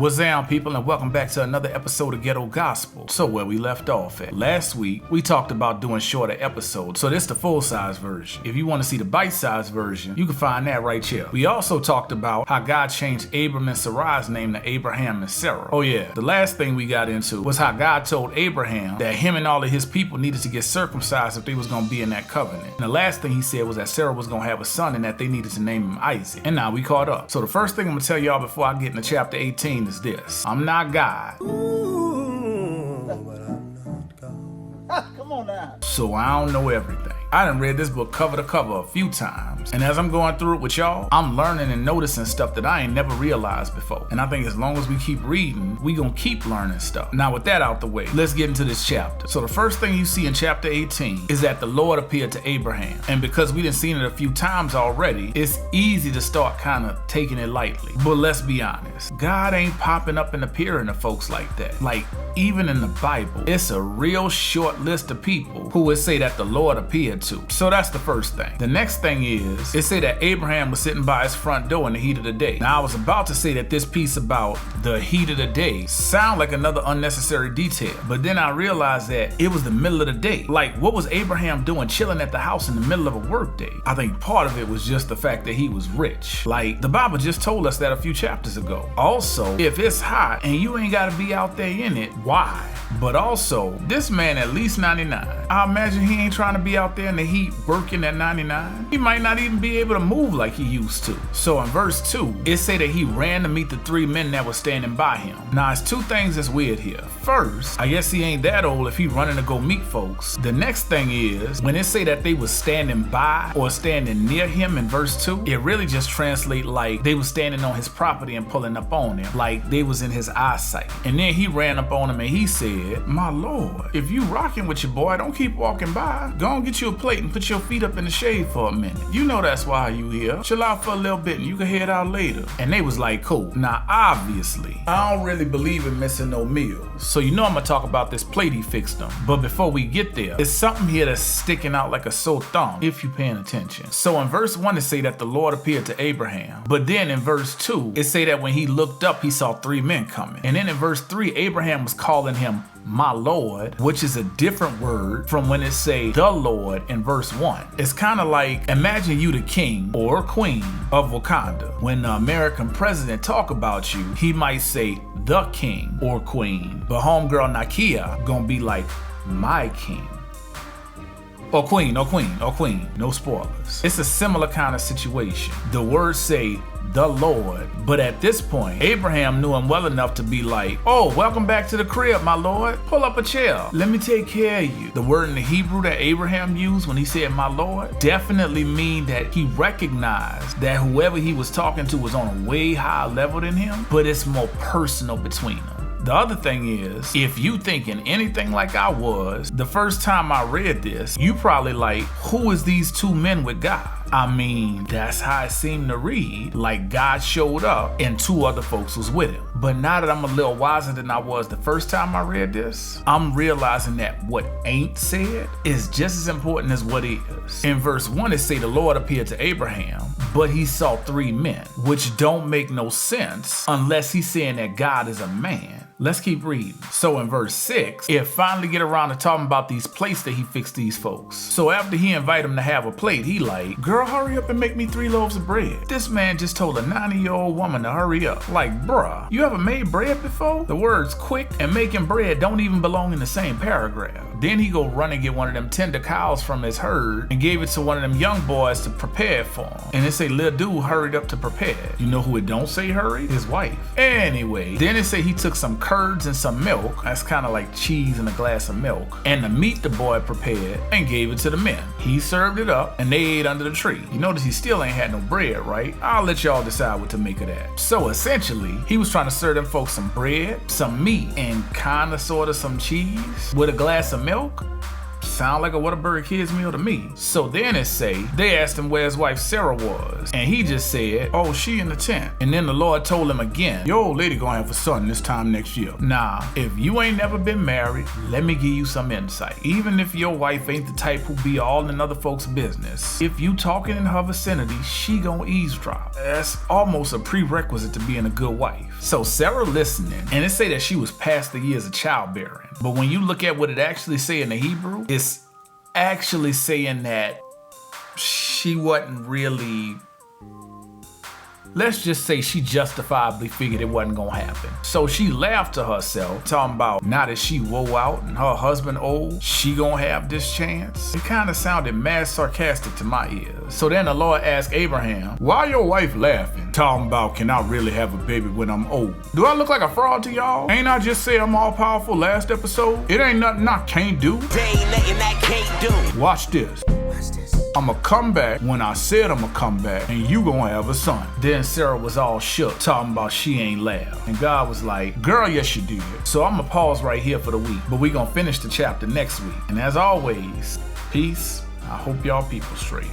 What's down, people, and welcome back to another episode of Ghetto Gospel. So where we left off at. Last week, we talked about doing shorter episodes, so this is the full-size version. If you want to see the bite-size version, you can find that right here. We also talked about how God changed Abram and Sarai's name to Abraham and Sarah. Oh yeah, the last thing we got into was how God told Abraham that him and all of his people needed to get circumcised if they was going to be in that covenant. And the last thing he said was that Sarah was going to have a son and that they needed to name him Isaac. And now we caught up. So the first thing I'm going to tell y'all before I get into chapter 18 is this. I'm not God. Ooh, but I'm not God. Come on now. So I don't know everything. I done read this book cover to cover a few times, and as I'm going through it with y'all, I'm learning and noticing stuff that I ain't never realized before. And I think as long as we keep reading, we gonna keep learning stuff. Now with that out the way, let's get into this chapter. So the first thing you see in chapter 18 is that the Lord appeared to Abraham. And because we done seen it a few times already, it's easy to start kind of taking it lightly. But let's be honest, God ain't popping up and appearing to folks like that. Like, even in the Bible, it's a real short list of people who would say that the Lord appeared to. So that's the first thing. The next thing is, it said that Abraham was sitting by his front door in the heat of the day. Now I was about to say that this piece about the heat of the day sound like another unnecessary detail, but then I realized that it was the middle of the day. Like, what was Abraham doing chilling at the house in the middle of a work day? I think part of it was just the fact that he was rich. Like, the Bible just told us that a few chapters ago. Also, if it's hot and you ain't gotta be out there in it, why? But also, this man at least 99. I imagine he ain't trying to be out there in the heat working at 99. He might not even be able to move like he used to. So in verse 2, it say that he ran to meet the three men that were standing by him. Now, it's two things that's weird here. First, I guess he ain't that old if he running to go meet folks. The next thing is, when it say that they was standing by or standing near him in verse 2, it really just translate like they was standing on his property and pulling up on him, like they was in his eyesight. And then he ran up on him and he said, "My Lord, if you rocking with your boy, don't keep walking by. Go and get you a plate and put your feet up in the shade for a minute. You know that's why you here. Chill out for a little bit and you can head out later." And they was like, cool. Now, obviously, I don't really believe in missing no meals. So you know I'm gonna talk about this plate he fixed them. But before we get there, there's something here that's sticking out like a sore thumb, if you paying attention. So in verse 1, it say that the Lord appeared to Abraham. But then in verse 2, it say that when he looked up, he saw three men coming. And then in verse 3, Abraham was calling him my Lord, which is a different word from when it say the Lord in verse 1. It's kind of like, imagine you the king or queen of Wakanda. When the American president talk about you, he might say the king or queen, but homegirl Nakia gonna be like my king. Or queen, or queen, or queen. No spoilers. It's a similar kind of situation. The words say the Lord, but at this point, Abraham knew him well enough to be like, "Oh, welcome back to the crib, my Lord. Pull up a chair. Let me take care of you." The word in the Hebrew that Abraham used when he said my Lord definitely mean that he recognized that whoever he was talking to was on a way higher level than him, but it's more personal between them. The other thing is, if you thinking anything like I was, the first time I read this, you probably like, who is these two men with God? I mean, that's how it seemed to read, like God showed up and two other folks was with him. But now that I'm a little wiser than I was the first time I read this, I'm realizing that what ain't said is just as important as what is. In verse 1, it say the Lord appeared to Abraham, but he saw three men, which don't make no sense unless he's saying that God is a man. Let's keep reading. So in verse 6, it finally get around to talking about these plates that he fixed these folks. So after he invite them to have a plate, he like, "Girl, hurry up and make me 3 loaves of bread." This man just told a 90-year-old woman to hurry up. Like, bruh, you ever made bread before? The words quick and making bread don't even belong in the same paragraph. Then he go run and get one of them tender cows from his herd and gave it to one of them young boys to prepare it for him. And it say little dude hurried up to prepare it. You know who it don't say hurry? His wife. Anyway, then it say he took some curds and some milk, that's kind of like cheese in a glass of milk, and the meat the boy prepared and gave it to the men. He served it up and they ate under the tree. You notice he still ain't had no bread, right? I'll let y'all decide what to make of that. So essentially, he was trying to serve them folks some bread, some meat, and kinda sorta some cheese with a glass of milk. sound like a Whataburger Kids meal to me. So then it say, they asked him where his wife Sarah was, and he just said, oh, she in the tent. And then the Lord told him again, your old lady gonna have a son this time next year. Now, if you ain't never been married, let me give you some insight. Even if your wife ain't the type who be all in other folks' business, if you talking in her vicinity, she gonna eavesdrop. That's almost a prerequisite to being a good wife. So Sarah listening, and it say that she was past the years of childbearing. But when you look at what it actually say in the Hebrew, it's actually saying that she wasn't really, let's just say she justifiably figured it wasn't gonna happen. So she laughed to herself, talking about now that she woe out and her husband old, she gonna have this chance. It kind of sounded mad sarcastic to my ears. So then the Lord asked Abraham, why your wife laughing? Talking about, can I really have a baby when I'm old? Do I look like a fraud to y'all? Ain't I just say I'm all powerful last episode? It ain't nothing I can't do. There ain't nothing I can't do. Watch this. I'ma come back when I said I'ma come back, and you gonna have a son. Then Sarah was all shook, talking about she ain't laughed. And God was like, girl, yes you did. So I'ma pause right here for the week, but we gonna finish the chapter next week. And as always, peace. I hope y'all people straight.